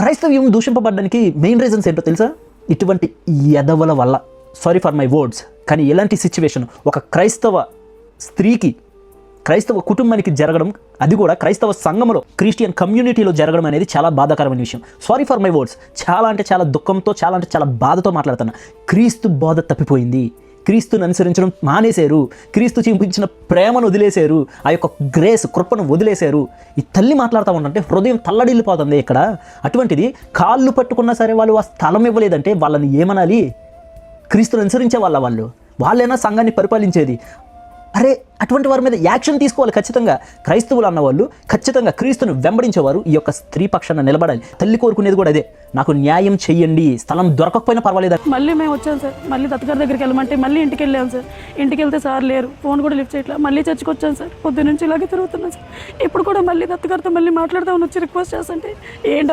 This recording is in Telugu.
క్రైస్తవ్యం దూషింపబడడానికి మెయిన్ రీజన్స్ ఏంటో తెలుసా? ఇటువంటి ఎదవల వల్ల. సారీ ఫర్ మై వర్డ్స్, కానీ ఎలాంటి సిచ్యువేషన్ ఒక క్రైస్తవ స్త్రీకి, క్రైస్తవ కుటుంబానికి జరగడం, అది కూడా క్రైస్తవ సంఘంలో, క్రిస్టియన్ కమ్యూనిటీలో జరగడం అనేది చాలా బాధాకరమైన విషయం. సారీ ఫర్ మై వర్డ్స్, చాలా అంటే చాలా దుఃఖంతో, చాలా అంటే చాలా బాధతో మాట్లాడుతున్నా. క్రీస్తు బోధ తప్పిపోయింది. క్రీస్తుని అనుసరించడం మానేశారు. క్రీస్తు చూపించిన ప్రేమను వదిలేశారు. ఆ యొక్క గ్రేస్, కృపను వదిలేశారు. ఈ తల్లి మాట్లాడుతూ ఉంటే హృదయం తల్లడిల్లిపోతుంది ఇక్కడ. అటువంటిది కాళ్ళు పట్టుకున్నా సరే వాళ్ళు ఆ స్థలం ఇవ్వలేదంటే వాళ్ళని ఏమనాలి? క్రీస్తుని అనుసరించే వాళ్ళైనా సంఘాన్ని పరిపాలించేది. అరే, అటువంటి వారి మీద యాక్షన్ తీసుకోవాలి ఖచ్చితంగా. క్రైస్తవులు అన్నవాళ్ళు ఖచ్చితంగా క్రీస్తుని వెంబడించేవారు ఈ యొక్క స్త్రీ పక్షాన నిలబడాలి. తల్లి కోరుకునేది కూడా అదే, నాకు న్యాయం చెయ్యండి, స్థలం దొరకకపోయినా పర్వాలేదు. మళ్ళీ మేము వచ్చాం సార్, మళ్ళీ దత్తగారి దగ్గరికి వెళ్ళమంటే మళ్ళీ ఇంటికి వెళ్ళాం సార్. ఇంటికి వెళ్తే సార్ లేరు, ఫోన్ కూడా లిఫ్ట్ చేయట్లేదు. మళ్ళీ చర్చికి వచ్చాను సార్, పొద్దు నుంచి ఇలాగే తిరుగుతున్నాను సార్. ఇప్పుడు కూడా మళ్ళీ దత్తగారితో మళ్ళీ మాట్లాడదామని వచ్చి రిక్వెస్ట్ చేస్తుంటే ఏంటో